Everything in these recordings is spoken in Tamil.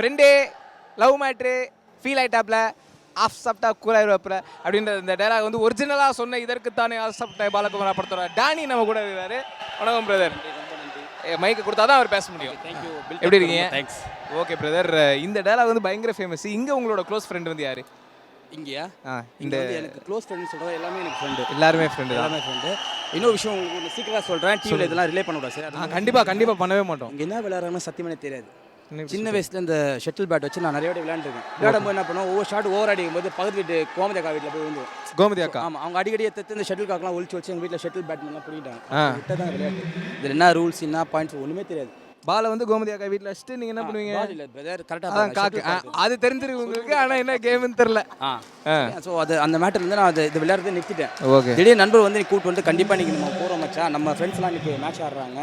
ஃப்ரெண்டே லவ் மேட்ரு ஃபீல் ஆயிட்டாப்ல ஆஃப் சாப்பிட்டா கூலாயிருவாப்புல அப்படின்ற இந்த டைலாக் வந்து ஒரிஜினலாக சொன்ன இதற்குத்தானே ஆஃப் சாப்பிட்ட பாலகுமாரா படத்தோட டேனி நம்ம கூட இருக்கிறாரு. வணக்கம் பிரதர். மைக்கு கொடுத்தா தான் அவர் பேச முடியும். எப்படி இருக்கீங்க? தேங்க்ஸ். ஓகே பிரதர், இந்த டைலாக் வந்து பயங்கர ஃபேமஸ். இங்கே உங்களோட க்ளோஸ் ஃப்ரெண்ட் வந்து யார்? இங்கேயா? இந்த எனக்கு க்ளோஸ் ஃப்ரெண்ட் சொல்கிறது எல்லாமே எனக்கு ஃப்ரெண்டு. எல்லாருமே ஃப்ரெண்டு தான். எல்லாமே ஃப்ரெண்டு. இன்னொரு விஷயம் உங்களுக்கு ஒன்று சீக்கிரமாக சொல்கிறேன். டிவியில் இதெல்லாம் ரிலே பண்ண விடாது சார். கண்டிப்பாக பண்ணவே மாட்டோம். இங்கே என்ன விளையாடுறாங்கன்னு சத்தியமே தெரியாது. சின்ன வயசுல இந்த ஷட்டில் பேட் வச்சு நான் நிறைய வாட்டி விளையாண்டுருக்கேன். விளையாடும்போது என்ன பண்ணுவோம், ஒவ்வொரு ஷாட் ஓவர் அடிக்கும் போது பக்கத்து வீட்டு கோமதி அக்கா வீட்டில் போய் வந்து கோமதி அக்கா ஆமாம் அவங்க அடிக்கடி எடுத்து இந்த ஷட்டில் காக்கெலாம் ஒழிச்சு வச்சு எங்கள் வீட்டில் ஷட்டில் பேட்மெண்ட்லாம் பிடிக்கிட்டாங்க. விட்ட தான் விளையாட்டு. இதில் என்ன ரூல்ஸ் என்ன பாயிண்ட்ஸ் ஒன்றுமே தெரியாது. பாலை வந்து கோமதி அக்கா வீட்டில் வச்சுட்டு நீங்கள் என்ன பண்ணுவீங்க? கரெக்டாக காக்கு அது தெரிஞ்சிருக்கு உங்களுக்கு, ஆனால் என்ன கேம்னு தெரில. ஸோ அது அந்த மேட்டர்லேருந்து நான் இது விளையாடுறதை நிறுத்திட்டேன். ஓகே. திடீர் நண்பர் வந்து கூப்பிட்டு வந்து கண்டிப்பாக இன்றைக்கி நம்ம போகிறோம் மச்சான், நம்ம ஃப்ரெண்ட்ஸ்லாம் இன்றைக்கி மேட்ச் ஆடுறாங்க.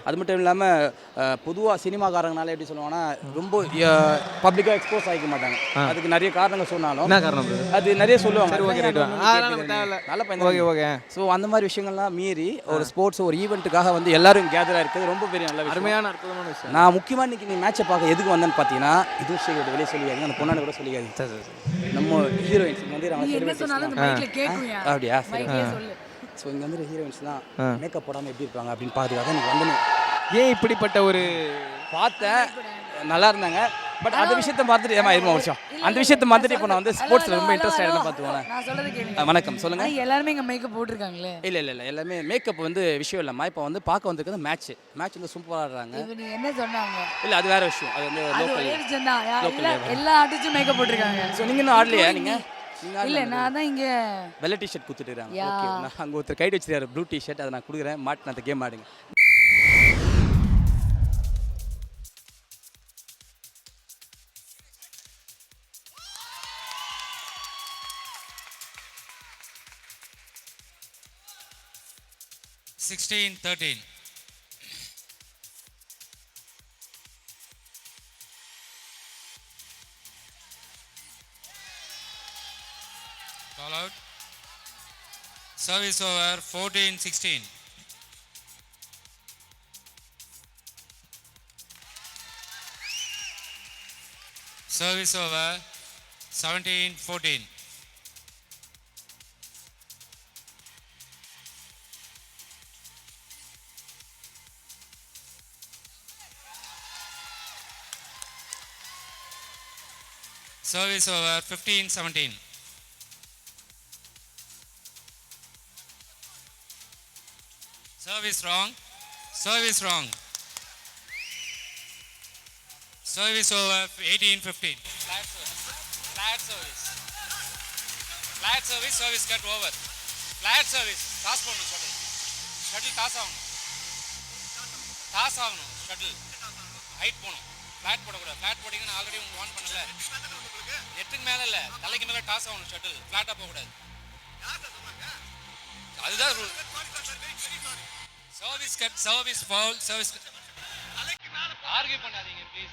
அது மட்டும் இல்லாமல் பொதுவாக சினிமாக்காரங்கனால எப்படி சொல்லுவாங்கன்னா ரொம்ப பப்ளிக்காக எக்ஸ்போஸ் ஆகிக்க மாட்டாங்க. அதுக்கு நிறைய காரணங்கள் சொன்னாலும் என்ன காரணம் அது நிறைய சொல்லுவாங்க. நல்ல பையன். ஓகே. ஸோ அந்த மாதிரி விஷயங்கள்லாம் மீறி ஒரு ஸ்போர்ட்ஸ் ஒரு ஈவெண்ட்டுக்காக வந்து எல்லாரும் கேதராக இருக்குது ரொம்ப பெரிய நல்ல அருமையான விஷயம். நான் முக்கியமாக இன்னைக்கு நீ மேட்சை பார்க்க எதுக்கு வந்தேன்னு பார்த்தீங்கன்னா, இது விஷயம் வெளியே சொல்லியாங்க, அந்த பொண்ணான கூட சொல்லியாங்க. நம்ம ஹீரோயின்ஸ் வந்து அப்படியா? ஸோ இங்கே வந்து ஹீரோயின்ஸ்லாம் மேக்கப் போடாமல் எப்படி இருப்பாங்க அப்படின்னு பார்த்துக்காக எனக்கு வந்து ஏன் இப்படிப்பட்ட ஒரு பார்த்தேன். நல்லா இருந்தாங்க. பட் அந்த விஷயத்தை மறந்துட்டு இருமா ஒரு விஷயம், அந்த விஷயத்தை மறந்துட்டு இப்போ நான் வந்து ஸ்போர்ட்ஸில் ரொம்ப இன்ட்ரெஸ்ட் ஆகிடும் பார்த்துக்கோங்க. வணக்கம் சொல்லுங்க. எல்லாருமே இங்கே மேக்கப் போட்டிருக்காங்களே? இல்லை எல்லாமே மேக்கப் வந்து விஷயம் இல்லைம்மா. இப்போ வந்து பார்க்க வந்திருக்கிறது மேட்ச் வந்து சூப்பராக ஆடுறாங்க. நீ என்ன சொன்னாங்க? இல்லை அது வேற விஷயம். அது வந்து லோக்கல் எல்லா ஆர்டிஸ்டும் மேக்கப் போட்டிருக்காங்க. ஸோ நீங்கள் இன்னும் ஆடலையா? நீங்கள் இல்ல நான் தான் இங்க வெள்ளை டிஷர்ட் கொடுத்துட்டுறாங்க. ஓகே, நான் அங்கே ஒருத்தர் கைட் வச்சிருக்காரு ப்ளூ டிஷர்ட், அதை நான் கொடுக்குறேன். மாட்டு அந்த கேம் ஆடுங்க. Sixteen, 13. Call out. Service over. 14-16. Service over. 17-14. Service over. 15-17. Service wrong. Service wrong. Service over. 18-15. Flat service. Flat service. Flat service. Service cut over. Flat service. Toss பண்ணணும் shuttle. Shuttle toss ஆகணும். Toss ஆகணும் shuttle. Height போகணும். Flat போடக்கூடாது. Flat போட்டிங்கன்னா ஆல்ரெடி உங்களுக்கு வார்ன் பண்ணல. நெட்டுக்கு மேலே இல்லை, தலைக்கு மேலே டாஸ் ஆகணும் ஷட்டில். ஃப்ளாட்டாக போகக்கூடாது. அதுதான் rule. Service cut, service foul, service cut. Argue பண்ணாதீங்க please.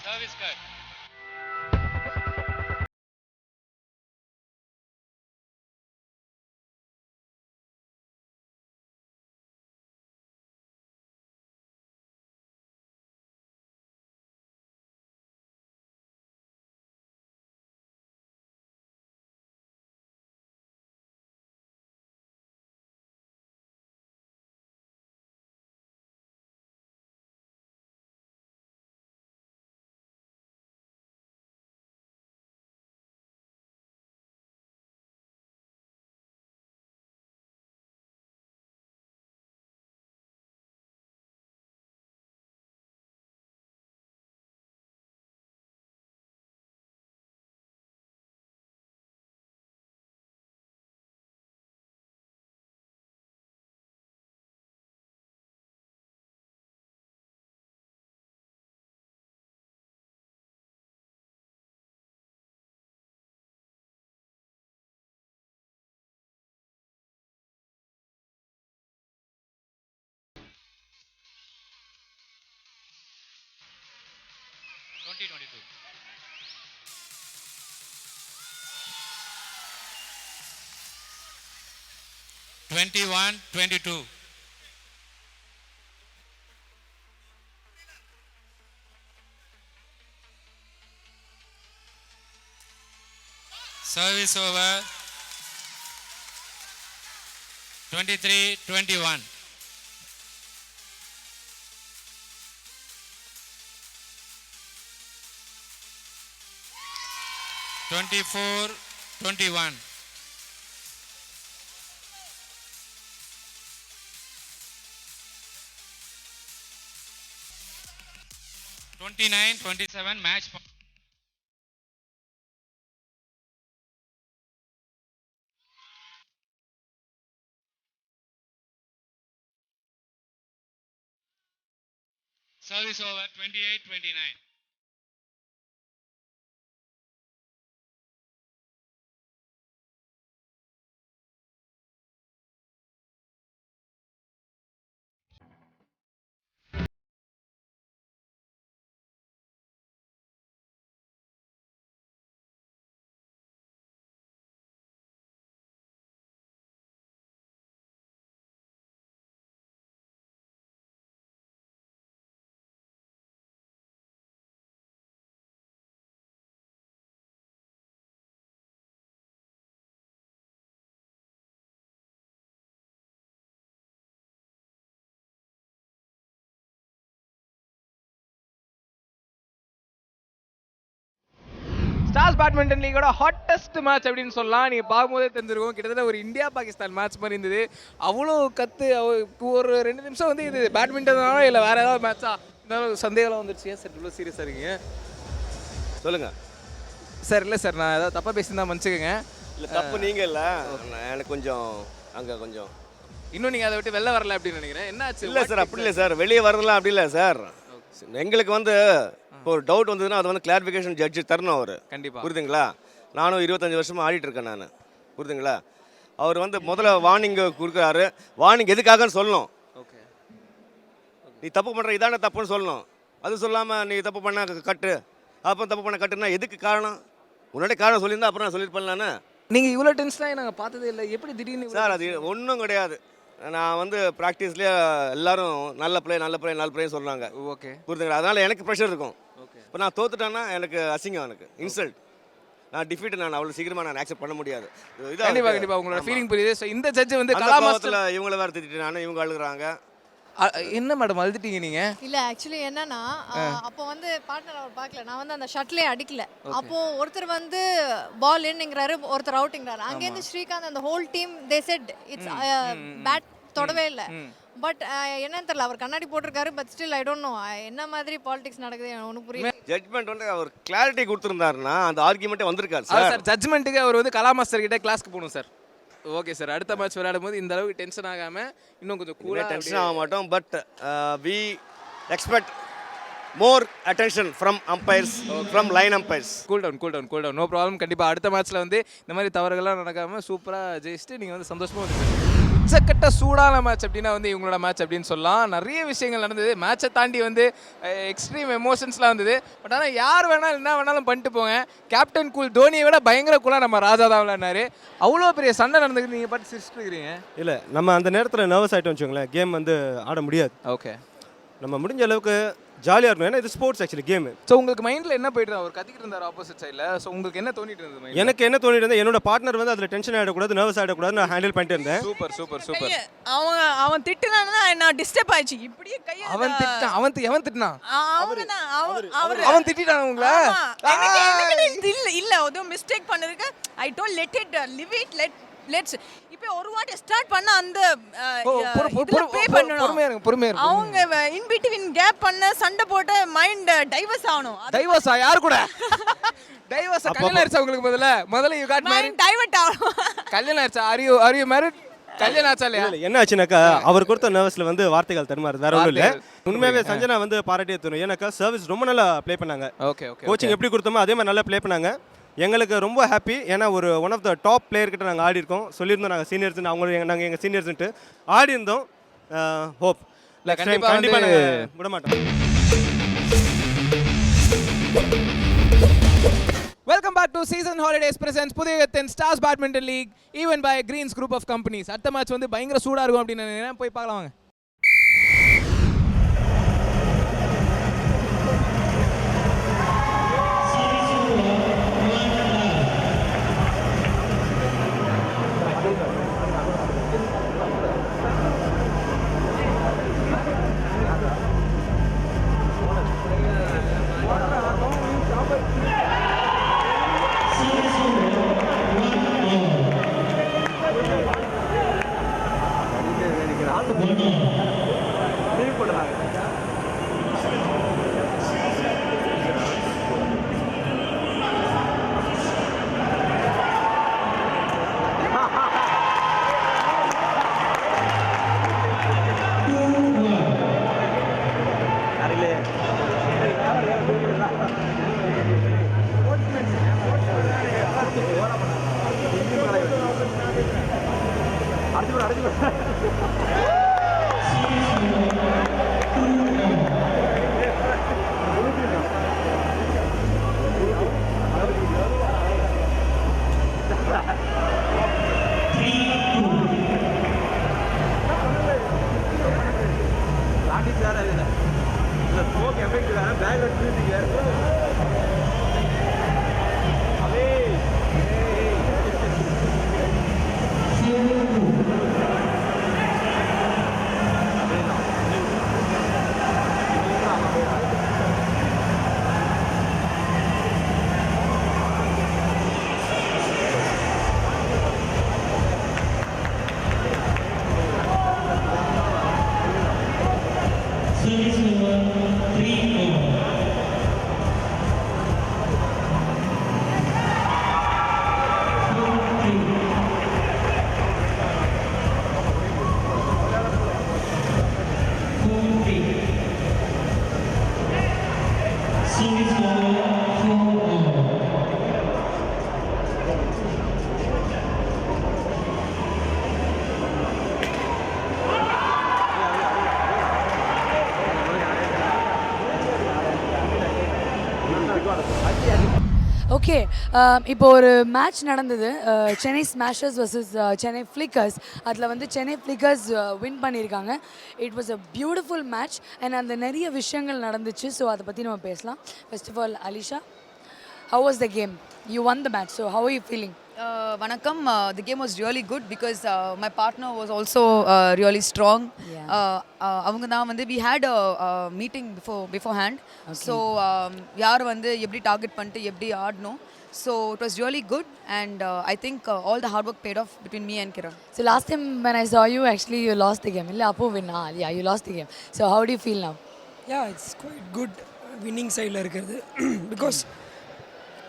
Service cut. (21-22). Service over 23-21. Twenty-four, 21. 29-27 match. Service over 28-29. Stars badminton லீகோட ஹாட்டஸ்ட் மேட்ச் அப்படின்னு சொல்லலாம். நீங்கள் பார்க்கும்போதே தெரிஞ்சிருக்கும், கிட்டத்தட்ட ஒரு இந்தியா பாகிஸ்தான் மேட்ச் மாதிரி இருந்தது. அவ்வளோ கற்று ஒரு 2 நிமிஷம் வந்து இது பேட்மிண்டனாலும் இல்லை வேறு ஏதாவது மேட்சா இருந்தாலும் சந்தேகம் வந்துருச்சு. ஏன் சார் இவ்வளோ சீரியஸாக இருக்கீங்க? சொல்லுங்கள் சார். இல்லை சார், நான் ஏதாவது தப்பாக பேசியிருந்தா மன்னிச்சுக்கோங்க. இல்லை தப்பு நீங்கள் இல்லை, எனக்கு கொஞ்சம் அங்கே கொஞ்சம் இன்னும் நீங்கள் அதை விட்டு வெளில வரல அப்படின்னு நினைக்கிறேன். என்ன ஆச்சு? இல்லை சார், அப்படி இல்லை சார், வெளியே வரலாம் அப்படி இல்லை சார். எங்களுக்கு வந்து இப்போ ஒரு டவுட் வந்ததுன்னா அது வந்து கிளாரிஃபிகேஷன் ஜட்ஜு தரணும் அவர். கண்டிப்பாக. புரியுதுங்களா? நானும் 25 வருஷமாக ஆடிட்டு இருக்கேன் நான். புரியுதுங்களா? அவர் வந்து முதல்ல வார்னிங் கொடுக்குறாரு. வார்னிங் எதுக்காகன்னு சொல்லணும். ஓகே. நீ தப்பு பண்ணுற இதான தப்புன்னு சொல்லணும். அது சொல்லாமல் நீ தப்பு பண்ண கட்டு, அப்புறம் தப்பு பண்ண கட்டுனா எதுக்கு காரணம்? முன்னாடி காரணம் சொல்லியிருந்தா அப்புறம் நான் சொல்லியிருப்பேன் நான். நீங்கள் இவ்வளோ டென்ஷனாக நாங்கள் பார்த்ததே இல்லை. எப்படி திடீர்னு? சார் அது ஒன்றும் கிடையாது. நான் வந்து ப்ராக்டிஸ்லேயே எல்லாரும் நல்ல பிளே சொல்கிறாங்க. ஓகே. புரியுதுங்களா? அதனால் எனக்கு ப்ரெஷர் இருக்கும். ஓகே. இப்போ நான் தோத்துட்டேன்னா எனக்கு அசிங்கம், எனக்கு இன்சல்ட். நான் டிஃபீட் நான் அவ்வளோ சீக்கிரமாக நான் ஆக்செப்ட் பண்ண முடியாது. கண்டிப்பாக உங்களோட ஃபீலிங் புரியுது. ஸோ இந்த ஜட்ஜ் வந்து கலாபாசத்தில் இவங்கள வேறு திட்டிட்டு நான், இவங்க அழுகுறாங்க. என்ன மேடம் அழுதுட்டீங்க நீங்க? இல்ல ஆக்சுவலி என்னன்னா அப்போ வந்து பார்ட்னர் அவர் பார்க்கல, நான் வந்து அந்த ஷட்லே அடிக்கல. அப்போ ஒருத்தர் வந்து பால் இன்ன்ங்கறாரு, ஒருத்தர் அவுட்ங்கறாரு. அங்க இருந்து ஸ்ரீகாந்த் அந்த whole team they said it's bad தொடவே இல்ல. பட் என்னன்னு தெரியல, அவர் கண்ணாடி போட்டிருக்காரு. But still I don't know என்ன மாதிரி பாலிடிக்ஸ் நடக்குது ஒன்றும் புரியல. ஜட்மெண்ட் வந்து அவர் கிளாரிட்டி கொடுத்துருந்தாருன்னா அந்த ஆர்கியூமெண்ட்டே வந்திருக்காரு சார். ஜட்மெண்ட்டுக்கு அவர் வந்து கலா மாஸ்டர் கிட்ட கிளாஸ்க்கு போகணும் சார். Okay sir. அடுத்த மேட்ச் விளையாடும் போது இந்த அளவுக்கு டென்ஷன் ஆகாம இன்னும் கொஞ்சம் கூலாக டென்ஷன் ஆக மாட்டோம். But we expect more attention from umpires, from line umpires. Cool down. No problem. கண்டிப்பாக அடுத்த மேட்ச்சில் வந்து இந்த மாதிரி தவறுகள்லாம் நடக்காமல் சூப்பராக ஜெயிச்சுட்டு நீங்கள் வந்து சந்தோஷமாக வந்து உச்சக்கட்ட சூடான மேட்ச் அப்படின்னா வந்து இவங்களோட மேட்ச் அப்படின்னு சொல்லலாம். நிறைய விஷயங்கள் நடந்தது. மேட்சை தாண்டி வந்து எக்ஸ்ட்ரீம் எமோஷன்ஸ்லாம் வந்தது. பட் ஆனால் யார் வேணாலும் என்ன வேணாலும் பண்ணிட்டு போங்க. கேப்டன் கூல் தோனியை விட பயங்கர கூலாக நம்ம ராஜா தான் விளையாடினாரு. அவ்வளோ பெரிய சண்டை நடந்துக்கு நீங்கள் பார்த்து சிரிச்சுட்டு இருக்கிறீங்க. இல்லை, நம்ம அந்த நேரத்தில் நர்வஸ் ஆகிட்டோம் வச்சுக்கோங்களேன், கேம் வந்து ஆட முடியாது. ஓகே. நம்ம முடிஞ்ச அளவுக்கு ஜாலியாக இருக்கணும். ஏன்னா இது ஸ்போர்ட்ஸ் ஆக்சுவலி கேமு. ஸோ உங்களுக்கு மைண்டில் என்ன போயிட்டு அவர் கத்திக்கிட்டு இருந்தார் ஆப்போசிட் சைடில்? ஸோ உங்களுக்கு என்ன தோணிட்டு இருந்தது? எனக்கு என்ன தோணிட்டு இருந்தது, என்னோட பார்ட்னர் வந்து அதில் டென்ஷன் ஆகிடக்கூடாது, நர்வஸ் ஆகிடக்கூடாது, நான் ஹேண்டில் பண்ணிட்டு இருந்தேன். சூப்பர். அவன் திட்டுனானா நான் டிஸ்டர்ப் ஆயிடுச்சு. இப்படியே கையை அவன் திட்டினான். அவன் திட்டான் உங்களா? இல்ல அதுவும் மிஸ்டேக் பண்ணதுக்கு I don't let it live it let's இப்போ ஒரு வாட்டி ஸ்டார்ட் பண்ண அந்த ப்ளே பண்ணனும். பொறுமையா இருக்கு. அவங்க இன் பிட்வீன் கேப் பண்ண சண்டை போட்டு மைண்ட் டைவர்ஸ் ஆகணும். டைவர்ஸா? யார் கூட டைவர்ஸா? கல்யாணம் ஆயிடுச்சா உங்களுக்கு? முதல்ல யூ காட் மேரிட். டைவர்ட் ஆகணும். கல்யாணம் ஆயிடுச்சா? Are you married? கல்யாணம் ஆச்சா இல்லையா? என்ன ஆச்சுனாக்கா அவர் கொடுத்த நர்வஸில் வந்து வார்த்தைகள் தருமாறு, வேற ஒன்றும் இல்லை. உண்மையாகவே சஞ்சனா வந்து பாராட்டியே தரும். ஏன்னாக்கா சர்வீஸ் ரொம்ப நல்லா ப்ளே பண்ணாங்க. ஓகே. கோச்சிங் எப்படி கொடுத்தோமோ அதே மாதிரி நல்லா ப்ளே பண்ணாங்க. எங்களுக்கு ரொம்ப ஹாப்பி. ஏன்னா ஒரு one of the top player கிட்ட நாங்கள் ஆடி இருக்கோம். சொல்லியிருந்தோம் நாங்கள் சீனியர்ஸ்னு, நாங்கள் எங்கள் சீனியர்ஸ்ன்ட்டு ஆடி இருந்தோம். ஹோப் கண்டிப்பாக நாங்கள் விட மாட்டோம். Welcome back to season holidays presents புதியகத்தின் Stars badminton league even by Greens group of companies. அடுத்த மேட்ச் வந்து பயங்கர சூடாக இருக்கும் அப்படின்னு நினைக்கிறேன். போய் பார்க்கலாம் வாங்க. ஓகே, இப்போ ஒரு மேட்ச் நடந்தது, Chennai Smashers versus Chennai Flickers. அதில் வந்து சென்னை ஃப்ளிக்கர்ஸ் வின் பண்ணியிருக்காங்க. It was a beautiful match and அந்த நிறைய விஷயங்கள் நடந்துச்சு. ஸோ அதை பற்றி நம்ம பேசலாம். First of all Alisha, how was the game? You won the match, so how are you feeling? Vanakkam, the game was really good because my partner was also really strong. அவங்க தான் வந்து we had a meeting beforehand. So யார் வந்து எப்படி டார்கெட் பண்ணிட்டு எப்படி ஆடணும். So it was really good and I think all the hard work paid off between me and Kiran. So last time when I saw you, actually you lost the game. இல்லை அப்போ win. Yeah, you lost the game. So how do you feel now? Yeah, it's quite good winning சைடில் இருக்கிறது. Because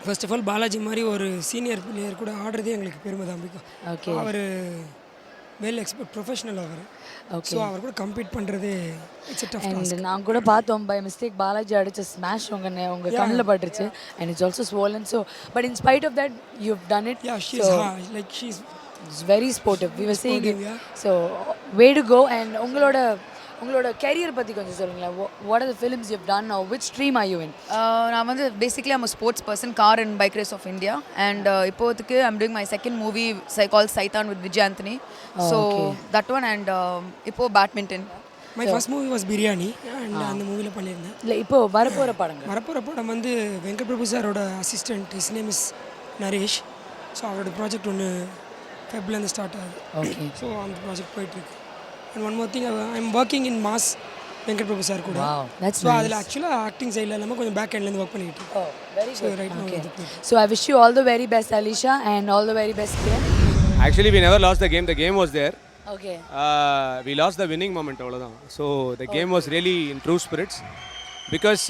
first of all Balaji மாதிரி ஒரு சீனியர் பிளேயர் கூட ஆடுறதே எங்களுக்கு பெருமை தான். Okay. அவர் வெல் எக்ஸ்பர்ட் ப்ரொஃபஷனல் அவர். Okay. ஸோ அவர் கூட கம்பீட் பண்ணுறதே it's a tough And task. நான் கூட பார்த்தோம், பை மிஸ்டேக் பாலாஜி அடிச்ச ஸ்மாஷ் உங்கள் கண்ணில் பட்டுருச்சு. And it's also swollen. So but in spite of that you've done it. Yeah, she's like she's It's very sportive. We were saying it. Sportive, yeah. So way to go. And உங்களோட கேரியர் பற்றி கொஞ்சம் சொல்லுங்களேன். What are the films you've done or which stream are you in? நான் வந்து basically I'm a sports person, car and bike race of India, and இப்போதுக்கு I'm doing my second movie called Saitan with Vijay Anthony. So that one and இப்போ badminton. my first movie was biryani and அந்த மூவியில் பண்ணியிருந்தேன். இல்லை இப்போ வரப்போகிற படங்கள். வரப்போகிற படம் வந்து வெங்கட் பிரபு சாரோட assistant, his name is Naresh. So அவரோட ப்ராஜெக்ட் ஒன்று ஃபெப்லேருந்து ஸ்டார்ட் ஆகுது. ஓகே. ஸோ அந்த ப்ராஜெக்ட் போயிட்டுருக்கு. And one more thing, I'm working in mass Venkat Prabhu sir கூட. Wow, that's so nice. அதில் ஆக்சுவலாக ஆக்டிங் சைடில் இல்லாமல் கொஞ்சம் பேக் எண்ட்லேருந்து ஒர்க் பண்ணிட்டு. Oh, very so good. Right no Okay. இது போயிட்டு. So I wish you all the very best, Alisha, and all the very best, Kiran. Actually, we never lost the game. The game was there. Okay. We lost the winning moment. Avladhan. So the game was really in true spirits. Because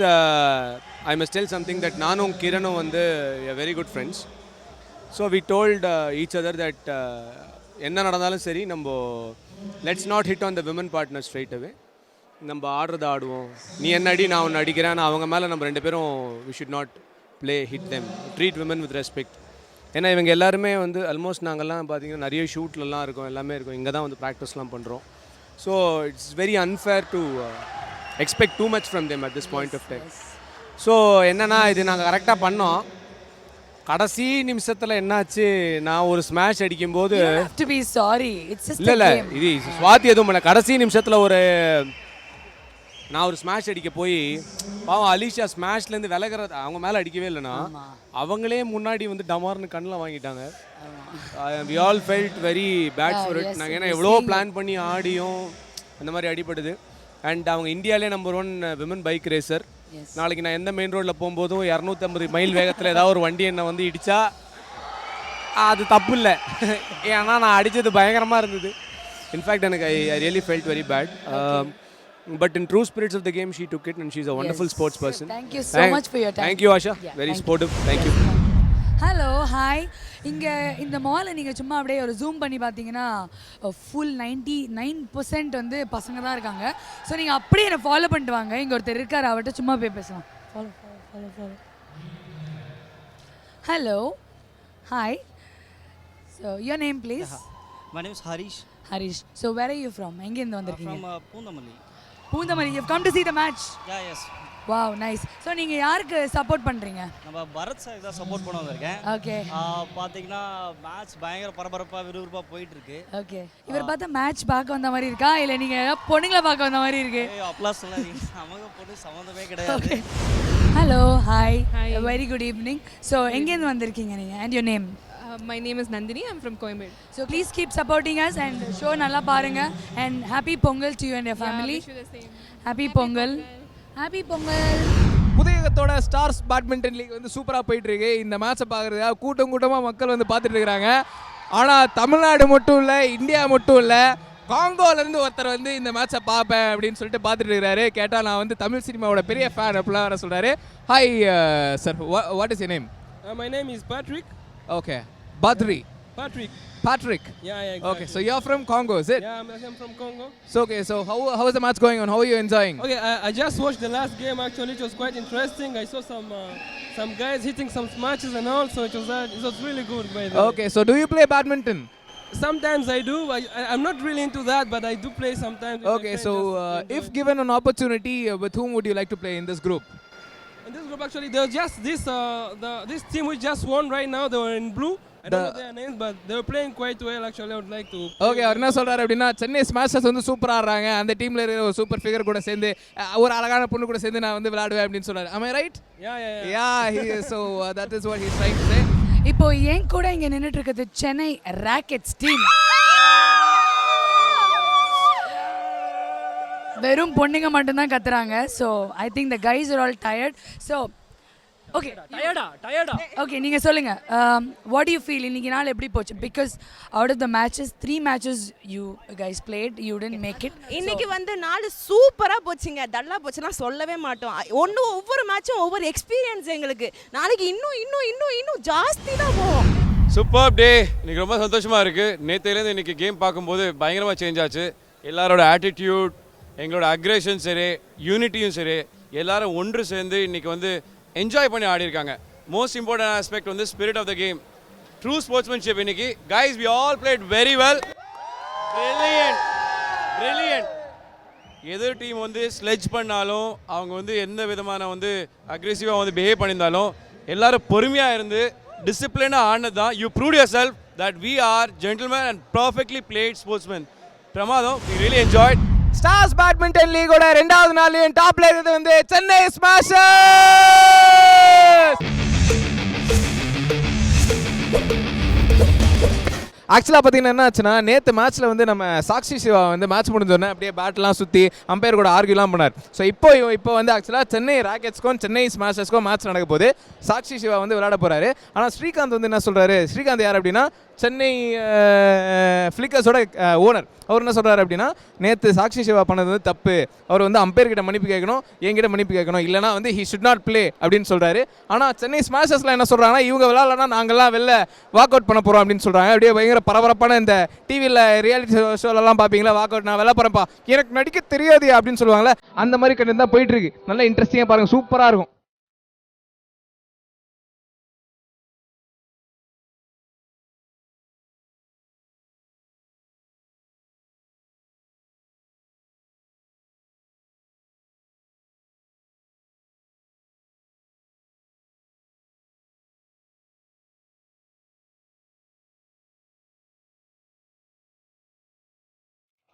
I must tell something that Nanum Kiranum வந்து are very good friends. So we told each other that என்ன நடந்தாலும் சரி நம்ம let's not hit on the women partner straight away. நம்ம ஆடுறத ஆடுவோம், நீ என்ன அடி நான் ஒன்று அடிக்கிறேன், அவங்க மேலே நம்ம ரெண்டு பேரும் we should not play hit them, treat women with respect. ஏன்னா இவங்க எல்லாருமே வந்து ஆல்மோஸ்ட் நாங்கள்லாம் பார்த்தீங்கன்னா நிறைய ஷூட்லலாம் இருக்கோம், எல்லாமே இருக்கும், இங்கே தான் வந்து ப்ராக்டிஸ்லாம் பண்ணுறோம். So it's very unfair to expect too much from them at this point of time. So என்னென்னா இது நாங்கள் கரெக்டாக பண்ணோம். கடைசி நிமிஷத்தில் என்னாச்சு, நான் ஒரு ஸ்மாஷ் அடிக்கும்போது You don't have to be sorry. It's just இல்லை a இல்லை game. இது சுவாத்தி எதுவும் பண்ணல. கடைசி நிமிஷத்தில் நான் ஒரு ஸ்மாஷ் அடிக்க போய் பாவம் அலிஷா ஸ்மாஷ்லேருந்து விலகிறது அவங்க மேலே அடிக்கவே இல்லைன்னா அவங்களே முன்னாடி வந்து டமார்னு கண்ணில் வாங்கிட்டாங்க. We all felt very bad for it. நாங்கள் ஏன்னா எவ்வளோ பிளான் பண்ணி ஆடியும் அந்த மாதிரி அடிபடுது. அண்ட் அவங்க இந்தியாவிலே நம்பர் 1 விமன் பைக் ரேசர். நாளைக்கு நான் எந்த மெயின் ரோட்டில் போகும்போதும் 250 மைல் வேகத்தில் ஏதாவது ஒரு வண்டி என்னை வந்து இடித்தா அது தப்பு இல்லை, ஏன்னா நான் அடித்தது பயங்கரமாக இருந்தது. இன்ஃபேக்ட் எனக்கு I really felt very bad. But in true spirits of the game, she took it and she's a wonderful sports person. Thank you so much for your time. Thank you, Asha. Very sportive. Thank you. Hello, hi. இங்கே இந்த மாலை நீங்கள் சும்மா அப்படியே ஒரு ஜூம் பண்ணி பார்த்தீங்கன்னா ஃபுல் 99% வந்து பசங்க தான் இருக்காங்க. ஸோ நீங்கள் அப்படியே என்னை ஃபாலோ பண்ணிட்டு வாங்க. இங்கே ஒருத்தர் இருக்கார், அவர்கிட்ட சும்மா போய் பேசலாம். Follow. Hello, hi. So your name please? My name is Harish. Harish. So where are you from? எங்கேருந்து வந்திருக்கீங்க? From Poondamalli. Poonamallee. You've come to see the match. Yeah, yes. Wow, nice. So நீங்க யாருக்கு சப்போர்ட் பண்றீங்க? நம்ம பரத் சார் தான் சப்போர்ட் பண்ண வந்திருக்கேன். ஓகே. பாத்தீங்கன்னா மேட்ச் பயங்கர பரபரப்பா விறுவிறுப்பா போயிட்டு இருக்கு. ஓகே. இவர் பார்த்தா மேட்ச் பார்க்க வந்த மாதிரி இருக்கா இல்ல நீங்க பொண்ணுங்கள பார்க்க வந்த மாதிரி இருக்கு? அப்ளாஸ் சொல்லாதீங்க. நமக்கு பொண்ணு சம்பந்தமே கிடையாது. Hello, hi. Very good evening. So எங்கேருந்து வந்திருக்கீங்க நீங்க? And your name? My name is Nandini. I'm from Coimbatore. So please keep supporting us and show நல்லா பாருங்க and happy Pongal to you and your family. Wish you the same. Happy Pongal. Happy Pongal. புதையகத்தோட ஸ்டார்ஸ் பேட்மிண்டன் லீக் வந்து சூப்பராக போயிட்டு இருக்கு. இந்த மேட்சை பார்க்குறதுக்காக கூட்டமாக மக்கள் வந்து பார்த்துட்டு இருக்கிறாங்க. ஆனால் தமிழ்நாடு மட்டும் இல்லை, இந்தியா மட்டும் இல்லை, காங்கோலேருந்து ஒருத்தர் வந்து இந்த மேட்சை பார்ப்பேன் அப்படின்னு சொல்லிட்டு பார்த்துட்டு இருக்கிறாரு. கேட்டால் நான் வந்து தமிழ் சினிமாவோட பெரிய ஃபேன் அப்படிலாம் வர சொல்கிறாரு. Hi sir, what is your name? My name is Patrick. Okay, Badri. Patrick. Patrick. Yeah, exactly. Okay, so you're from Congo, is it? Yeah, I'm from Congo. So okay, so how is the match going on? How are you enjoying? Okay, I just watched the last game. Actually, it was quite interesting. I saw some guys hitting some smashes and all, so it was really good. By the way. Okay, so do you play badminton? Sometimes I do. I'm not really into that, but I do play sometimes. Okay, so if given an opportunity, with whom would you like to play in this group? In this group, actually, there was just this team which just won right now. They were in blue. I don't know their names, but they were playing quite well. Actually, I would like to. Okay, அவர் என்ன சொல்றாரு அப்படின்னா சென்னை ஸ்மாஷர்ஸ் வந்து சூப்பரா ஆடுறாங்க. அந்த டீம்ல இருக்கிற ஒரு சூப்பர் ஃபிகர் கூட சேர்ந்து ஒரு அழகான பொண்ணு கூட சேர்ந்து நான் வந்து விளையாடுவேன் அப்படின்னு சொல்றாரு. Am I right? Yeah, he is. So that is what he is trying to say. இப்போ என் கூட இங்க நின்னுட்டு இருக்குது சென்னை ராக்கெட்ஸ் டீம். வெறும் பொண்ணுங்க மட்டும் தான் கத்துறாங்க. So I think the guys are all tired. So okay, டயர்டா ஓகே, நீங்கள் சொல்லுங்கள், வாட் டு யூ ஃபீல்? இன்னைக்கு நாள் எப்படி போச்சு? Because out of the matches 3 matches you guys played, you didn't make it. இன்னைக்கு வந்து நாள் சூப்பராக போச்சுங்க. டல்லாக போச்சுன்னா சொல்லவே மாட்டோம். ஒவ்வொரு மேட்சும் ஒவ்வொரு எக்ஸ்பீரியன்ஸ் எங்களுக்கு. நாளைக்கு இன்னும் ஜாஸ்தி தான் போவோம். சூப்பர் டே. இன்னைக்கு ரொம்ப சந்தோஷமாக இருக்குது. நேற்றுலேருந்து இன்னைக்கு கேம் பார்க்கும்போது பயங்கரமாக சேஞ்ச் ஆச்சு. எல்லாரோட ஆட்டிடியூட், எங்களோட அக்ரேஷன் சரி, யூனிட்டியும் சரி, எல்லாரும் ஒன்று சேர்ந்து இன்னைக்கு வந்து என்ஜாய் பண்ணி ஆடிருக்காங்க. மோஸ்ட் இம்பார்ட்டன்ட் ஆஸ்பெக்ட் வந்து spirit of the game, true sportsmanship. இன்னைக்கு guys we all played very well. Brilliant. எதிர் டீம் வந்து ஸ்லெட்ஜ் பண்ணாலும், அவங்க வந்து எந்த விதமான வந்து அக்ரெசிவாக வந்து பிஹேவ் பண்ணியிருந்தாலும், எல்லாரும் பொறுமையாக இருந்து டிசிப்ளினாக ஆடினது தான். You prove yourself that we are gentlemen and perfectly played sportsman. பிரமாதம். We really enjoyed. Stars badminton லீகோட 2வது நாளையும் டாப்ல இருக்கிறது வந்து சென்னை ஸ்மாஷர்ஸ். ஆக்சுவலாக பார்த்தீங்கன்னா என்ன ஆச்சுன்னா, நேற்று மேட்ச்சில் வந்து நம்ம சாக்ஷி சிவா வந்து மேட்ச் முடிஞ்சோடனே அப்படியே பேட்லாம் சுற்றி அம்பையர் கூட ஆர்கியூலாம் பண்ணார். ஸோ இப்போ வந்து ஆக்சுவலாக சென்னை ராக்கெட்ஸ்க்கும் சென்னை ஸ்மாஷர்ஸ்க்கும் மேட்ச் நடக்க போகுது. சாக்ஷி சிவா வந்து விளையாட போகிறாரு. ஆனால் ஸ்ரீகாந்த் வந்து என்ன சொல்கிறாரு? ஸ்ரீகாந்த் யார் அப்படின்னா சென்னை ஃப்ளிக்கர்ஸோட ஓனர். அவர் என்ன சொல்கிறாரு அப்படின்னா, நேற்று சாக்ஷி சிவா பண்ணது வந்து தப்பு. அவர் வந்து அம்பையர்கிட்ட மன்னிப்பு கேட்கணும், என்கிட்ட மன்னிப்பு கேட்கணும், இல்லைனா வந்து ஹி ஷுட் நாட் ப்ளே அப்படின்னு சொல்கிறாரு. ஆனால் சென்னை ஸ்மாஷர்ஸ்லாம் என்ன சொல்கிறாங்கன்னா, இவங்க விளையாடலன்னா நாங்கள்லாம் வெளில வாக் அவுட் பண்ண போகிறோம் அப்படின்னு சொல்கிறாங்க. அப்படியே பயங்கர பரபரப்பான இந்த டிவியில் ரியாலிட்டி ஷோலெல்லாம் பார்ப்பீங்களா, வாக் அவுட் நான் வெளில போகிறேன்ப்பா, எனக்கு நடிக்க தெரியாது அப்படின்னு சொல்லுவாங்களே, அந்த மாதிரி கண்டு தான் போயிட்டுருக்கு. நல்லா இன்ட்ரெஸ்டிங்காக பாருங்கள், சூப்பராக இருக்கும்.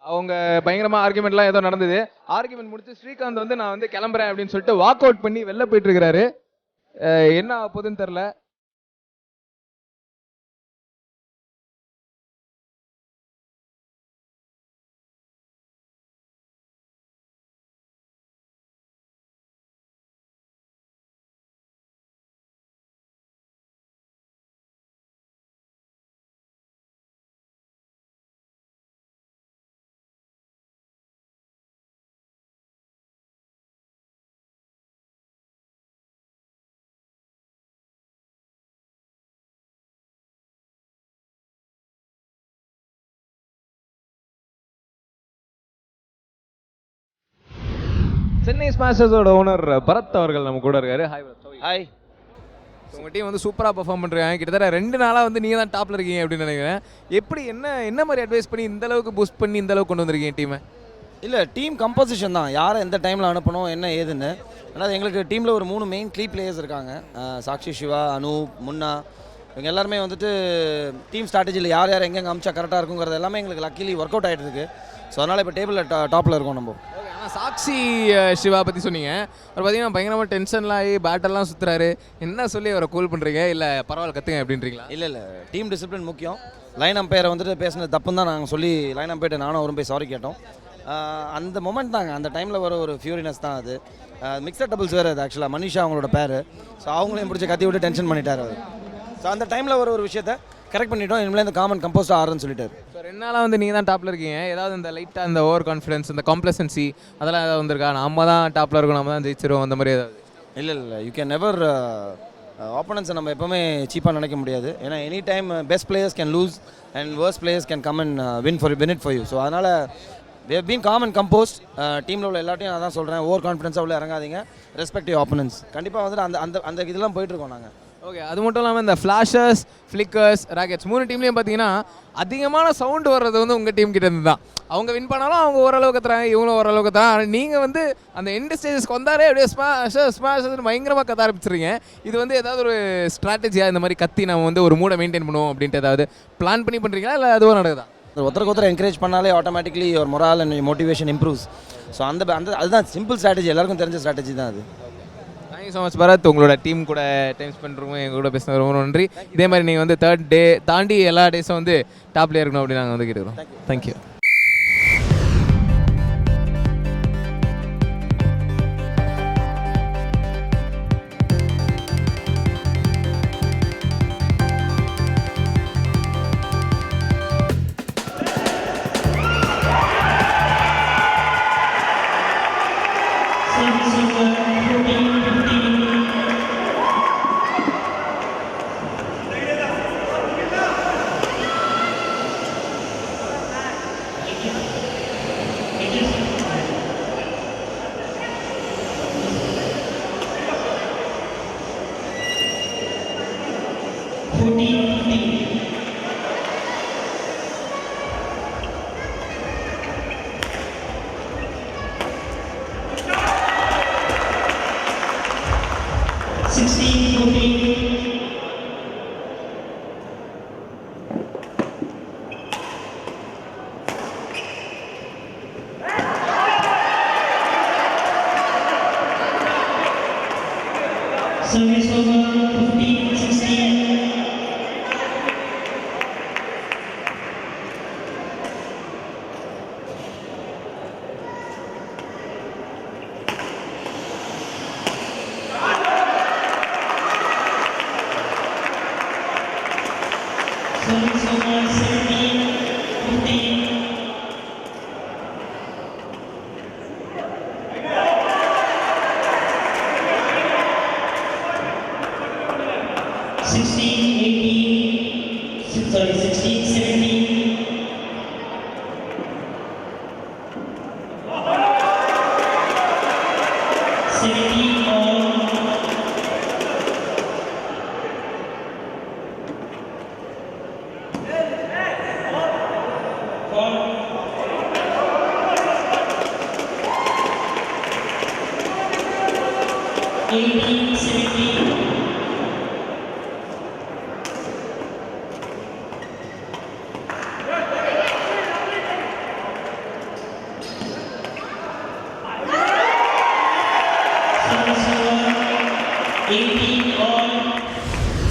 அவங்க பயங்கரமாக ஆர்குமெண்ட்லாம் ஏதோ நடந்தது. ஆர்குமெண்ட் முடிச்சு ஸ்ரீகாந்த் வந்து நான் வந்து கிளம்புறேன் அப்படின்னு சொல்லிட்டு வாக் அவுட் பண்ணி வெளில போயிட்டு இருக்கிறாரு. என்ன ஆக போகுதுன்னு தெரில. சென்னை ஸ்மாஷர்ஸோட ஓனர் பரத் அவர்கள் நம்ம கூட இருக்காரு. ஹாய். உங்கள் டீம் வந்து சூப்பராக பெர்ஃபார்ம் பண்ணுறாங்க. கிட்டத்தட்ட 2 நாளாக வந்து நீங்கள் தான் டாப்பில் இருக்கீங்க அப்படின்னு நினைக்கிறேன். எப்படி என்ன மாதிரி அட்வைஸ் பண்ணி இந்த அளவுக்கு பூஸ்ட் பண்ணி இந்த அளவுக்கு கொண்டு வந்திருக்கீங்க டீமை? இல்லை டீம் கம்போசிஷன் தான், யாரை எந்த டைமில் அனுப்பணும் என்ன ஏதுன்னு. அதாவது எங்களுக்கு டீமில் ஒரு 3 மெயின் கீ பிளேயர்ஸ் இருக்காங்க. சாக்ஷி, சிவா, அனூப், முன்னா, இவங்க எல்லாருமே வந்துட்டு டீம் ஸ்ட்ராட்டஜியில் யார் யார் எங்கெங்கே அமிச்சா கரெக்டாக இருக்குங்கிறது எல்லாமே எங்களுக்கு லக்கிலி ஒர்க் அவுட் ஆகிட்டு இருக்கு. ஸோ அதனால் இப்போ டேபிளில் டாப்பில் இருக்கோம் நம்ம. ஓகே, ஆனால் சாக்ஷி சிவா பற்றி சொன்னீங்க. அவர் பார்த்தீங்கன்னா பயங்கரமாக டென்ஷன்லாம் ஆகி பேட்டெல்லாம் சுற்றுறாரு. என்ன சொல்லி அவரை கூல் பண்ணுறீங்க, இல்லை பரவாயில்ல கற்றுங்க அப்படின்றீங்களா? இல்லை டீம் டிசிப்ளின் முக்கியம். லைன் அம்பையரை வந்துட்டு பேசினது தப்புன்னு தான் நாங்கள் சொல்லி லைன் அம்பையர்ட்ட நானும் அவரும் போய் சாரி கேட்டோம். அந்த மொமெண்ட் தாங்க, அந்த டைமில் வர ஒரு ஃபியூரினஸ் தான் அது. மிக்சட் டபுள்ஸ் வேறு அது ஆக்சுவலாக மனிஷா அவங்களோட பேர். ஸோ அவங்களையும் பிடிச்சி கத்தி விட்டு டென்ஷன் பண்ணிட்டார் அவர். ஸோ அந்த டைமில் ஒரு விஷயத்தை கரெக்ட் பண்ணிட்டோம். இனிமேல் இந்த காமன் கம்போஸ்டாக ஆடுறேன்னு சொல்லிட்டார். ஸோ 2 நாளாக வந்து நீங்கள் தான் டாப்பில் இருக்கீங்க. ஏதாவது இந்த லைட்டாக இந்த ஓவர் கான்ஃபிடன்ஸ், இந்த காம்ப்ளசன்சி அதெல்லாம் ஏதாவது வந்திருக்கா? நம்ம தான் டாப்பில் இருக்கோம், நம்ம தான் ஜெயிச்சிருவோம், அந்த மாதிரி ஏதாவது? இல்லை யூ கேன் நெவர் ஆப்போனன்ஸை நம்ம எப்போவுமே சீப்பாக நினைக்க முடியாது. ஏன்னா any time best players can loose and worst players can come and win it for you. So அதனால் we have been calm and composed. டீமில் உள்ள எல்லாத்தையும் நான் தான் சொல்கிறேன், ஓவர் கான்ஃபிடன்ஸாக உள்ள இறங்காதீங்க, ரெஸ்பெக்டிவ் ஆப்போனன்ஸ். கண்டிப்பாக வந்துட்டு அந்த இதெல்லாம் போயிட்டுருக்கோம் நாங்கள். ஓகே, அது மட்டும் இல்லாமல் இந்த ஃப்ளாஷஸ், ஃப்ளிக்கர்ஸ், ராக்கெட்ஸ் 3 டீம்லேயும் பார்த்தீங்கன்னா அதிகமான சவுண்டு வர்றது வந்து உங்கள் டீம் கிட்ட இருந்து தான். அவங்க வின் பண்ணாலும் அவங்க ஓரளவுக்கு கத்துறாங்க, இவங்களும் ஓரளவுக்கு கத்துறாங்க. ஆனால் நீங்கள் வந்து அந்த எண்டு ஸ்டேஜஸ்க்கு வந்தாலே அப்படியே ஸ்மாஷ் பயங்கரமாக கத்த ஆரம்பிச்சிருங்க. இது வந்து ஏதாவது ஒரு ஸ்ட்ராட்டஜியாக இந்த மாதிரி கத்தி நம்ம வந்து ஒரு மூடை மெயின்டைன் பண்ணுவோம் அப்படின்ட்டு ஏதாவது பிளான் பண்ணி பண்ணுறீங்களா, இல்லை அதுவும் நடக்குதா? ஒருத்தருக்கு என்கரேஜ் பண்ணாலே ஆட்டோமேட்டிக்லி ஒரு morale and motivation improves. So அதுதான் சிம்பிள் ஸ்ட்ராட்டஜி, எல்லாருக்கும் தெரிஞ்ச ஸ்ட்ராட்டஜி தான் அது. தேங்க்யூ ஸோ மச் பரத், உங்களோட டீம் கூட டைம் ஸ்பெண்ட் பண்ணுறோம், எங்கள் கூட பேசினது ரொம்ப நன்றி. இதே மாதிரி நீங்கள் வந்து 3rd டே தாண்டி எல்லா டேஸும் வந்து டாப்லேயே இருக்கணும் அப்படின்னு நாங்கள் வந்து கேட்டுக்கிறோம். Thank you. Service over 15-16. Service over 17-15.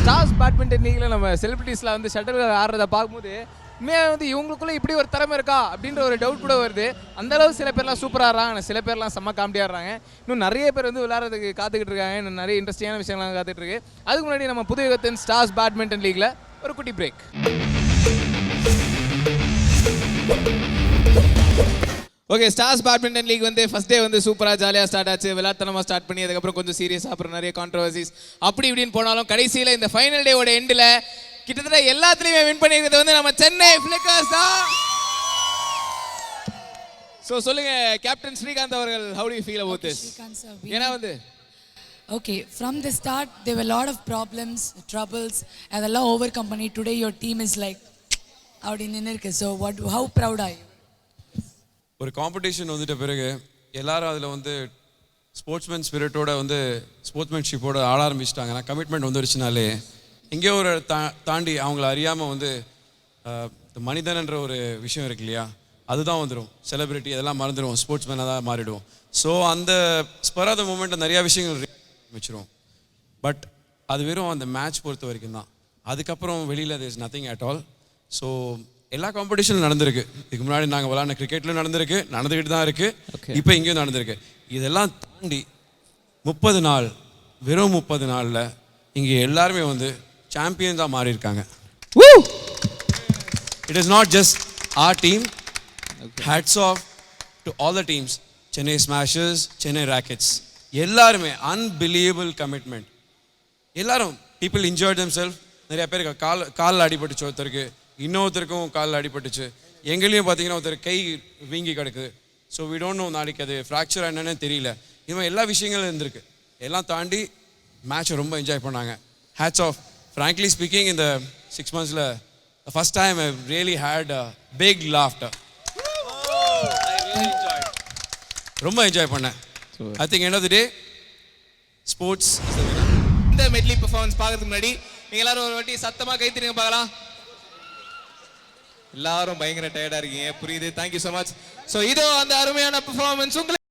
Stars badminton லீக்ல நம்ம செலிபிரிட்டிஸ்லாம் வந்து ஷட்டில் ஆடுறத பார்க்கும்போது உண்மையாக வந்து இவங்களுக்குள்ள இப்படி ஒரு திறமை இருக்கா அப்படின்ற ஒரு டவுட் கூட வருது. அந்த அளவு சில பேர்லாம் சூப்பராக ஆடுறாங்க, சில பேர்லாம் செம்ம காமெடி ஆடுறாங்க. இன்னும் நிறைய பேர் வந்து விளையாடுறதுக்கு காத்துக்கிட்டு இருக்காங்க, இன்னும் நிறைய இன்ட்ரெஸ்டிங்கான விஷயங்கள்லாம் காத்துட்டு இருக்கு. அதுக்கு முன்னாடி நம்ம புது யுகத்தின் ஸ்டார்ஸ் பேட்மிண்டன் லீக்ல ஒரு குட்டி break. Okay, stars badminton league வந்து ஃபர்ஸ்ட் டே வந்து சூப்பராக ஜாலியாக ஸ்டார்ட் ஆச்சு, விளையாட்டுத்தனமாக ஸ்டார்ட் பண்ணி அதுக்கப்புறம் கொஞ்சம் சீரியஸாக அப்புறம் நிறைய கான்ட்ரவர்சிஸ் அப்படி இப்படின்னு போனாலும் கடைசியில் இந்த ஃபைனல் டேவோட எண்டில் கிட்டத்தட்ட எல்லாத்துலேயுமே வின் பண்ணியிருக்கிறது வந்து நம்ம சென்னை ஃப்ளிக்கர்ஸ் தான். ஸோ சொல்லுங்க கேப்டன் ஸ்ரீகாந்த் அவர்கள், how do you feel about this? ஏன்னா வந்து Okay, from the start there were a lot of problems, troubles, அதெல்லாம் overcome பண்ணி today your team is like அப்படி நின்னுருக்கு. So how proud are you? ஒரு காம்படிஷன் வந்துட்ட பிறகு எல்லாரும் அதில் வந்து ஸ்போர்ட்ஸ்மேன் ஸ்பிரிட்டோட வந்து ஸ்போர்ட்ஸ்மேன்ஷிப்போட ஆட ஆரம்பிச்சிட்டாங்கன்னா கமிட்மெண்ட் வந்துடுச்சுனாலே எங்கேயோ ஒரு தாண்டி அவங்கள அறியாமல் வந்து மனிதன்ன்ற ஒரு விஷயம் இருக்கு இல்லையா, அதுதான் வந்துடும். செலிபிரிட்டி அதெல்லாம் மறந்துடும், ஸ்போர்ட்ஸ்மேனாக தான் மாறிடும். ஸோ அந்த ஸ்பர் ஆஃப் த மூமெண்ட் நிறையா விஷயங்கள் ஆரம்பிச்சிடும். பட் அது வெறும் அந்த மேட்ச் பொறுத்த வரைக்கும் தான். அதுக்கப்புறம் வெளியில் there is nothing at all. So எல்லா காம்படிஷனும் நடந்திருக்கு. இதுக்கு முன்னாடி நாங்கள் விளாட்ன கிரிக்கெட்டில் நடந்திருக்கு, நடந்துக்கிட்டு தான் இருக்குது, இப்போ இங்கேயும் நடந்திருக்கு. இதெல்லாம் தாண்டி 30 நாள், வெறும் 30 நாளில் இங்கே எல்லாருமே வந்து சாம்பியன் தான் மாறி இருக்காங்க. It is not just our team. Hats off to all the teams. Chennai Smashers, Chennai Rackets. எல்லாருமே unbelievable commitment. எல்லாரும் people enjoyed themselves. நிறைய பேருக்கு காலில் அடிபட்டுச்சு, ஒருத்தருக்கு இன்னொருத்தருக்கும் காலில் அடிபட்டுச்சு. எங்களையும் பார்த்தீங்கன்னா ஒருத்தர் கை வீங்கி கிடக்குது. ஸோ we don't know நாளைக்கு அது ஃப்ராக்சர் என்னன்னு தெரியல. இவன் எல்லா விஷயங்களும் இருந்திருக்கு. எல்லாம் தாண்டி மேட்சை ரொம்ப என்ஜாய் பண்ணாங்க. Hats off. Frankly speaking, in the 6 months, the first time I really had a big laughter. I really enjoyed. ரொம்ப என்ஜாய் பண்ணேன். I think end of the day, sports is the winner. இந்த மெட்லி பெர்ஃபார்மன்ஸ் பார்க்கறதுக்கு முன்னாடி நீங்க எல்லாரும் ஒரு வாட்டி சத்தமாக கை தட்டுங்க பார்க்கலாம். எல்லாரும் பயங்கர டயர்டாக இருக்கீங்க, புரியுது. Thank you so much. ஸோ இதோ அந்த அருமையான பெர்ஃபார்மன்ஸ் உங்களுக்கு.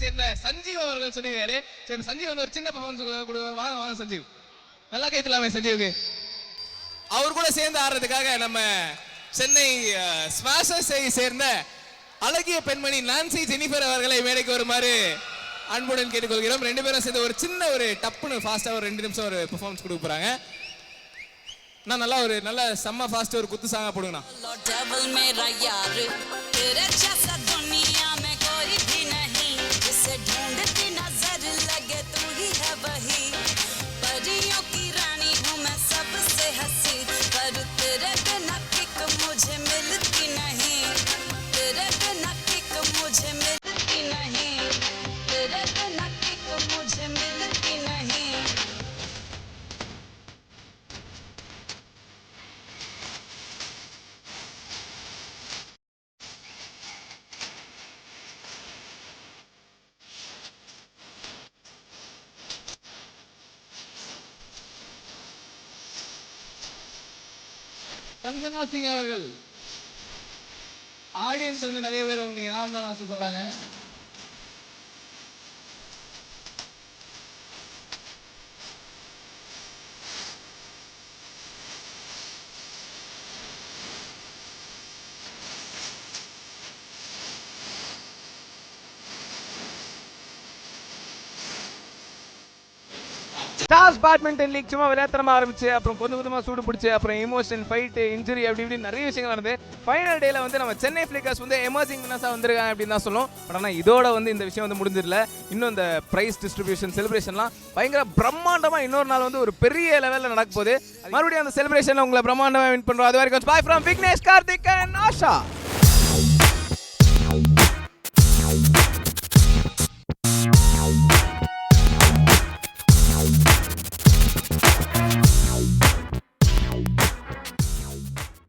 சேர்ந்த சஞ்சீவ் அவர்கள் சொன்னீங்க. சரி, சஞ்சீவ் வந்து ஒரு சின்ன பெர்ஃபார்மன்ஸ் வாங்க வாங்க சஞ்சீவ். நல்லா கைத்தலாமே சஞ்சீவுக்கு. அவர் கூட சேர்ந்து ஆடுறதுக்காக நம்ம சென்னை ஸ்மாஷர்ஸை சேர்ந்த அழகிய பெண்மணி நான்சி ஜெனிஃபர் அவர்களை மேடைக்கு வருமாறு அன்புடன் கேட்டுக்கொள்கிறோம். 2 பேரும் சேர்ந்து ஒரு சின்ன ஒரு டப்புன்னு ஃபாஸ்ட்டாக ஒரு 2 நிமிஷம் ஒரு பெர்ஃபார்மன்ஸ் கொடுக்க போகிறாங்க. நான் நல்லா ஒரு நல்ல செம்ம ஃபாஸ்ட்டாக ஒரு குத்து சாங்காக போடுங்கண்ணா. சந்தனா சிங் அவர்கள் ஆடியன்ஸ் வந்து நிறைய பேர் நீங்க நான் தான் சொல்றாங்க. ஸ்டார்ஸ் பேட்மிண்டன் லீக் சும்மா விளையாட்டமா ஆரம்பிச்சு அப்புறம் கொஞ்சமா சூடு பிடிச்சி அப்புறம் எமோஷன் ஃபைட்டு இன்ஜுரி அப்படி இப்படி நிறைய விஷயங்கள் நடந்து ஃபைனல் டேல வந்து நம்ம சென்னை ஃபிளிக்கர்ஸ் வந்து எமர்ஜிங் வின்னர்ஸாக வந்திருக்காங்க அப்படின்னு தான் சொல்லும். பட் ஆனால் இதோட வந்து இந்த விஷயம் வந்து முடிஞ்சிடல. இன்னும் இந்த ப்ரைஸ் டிஸ்ட்ரிபியூஷன் செலிப்ரேஷன்லாம் பயங்கர பிரம்மாண்டமாக இன்னொரு நாள் வந்து ஒரு பெரிய லெவலில் நடக்க போகுது. மறுபடியும் அந்த செலிப்ரேஷனில் உங்களை பிரம்மாண்டமாக வின் பண்ணுறோம். அது வரைக்கும் bye from Vignesh, Karthik and Asha.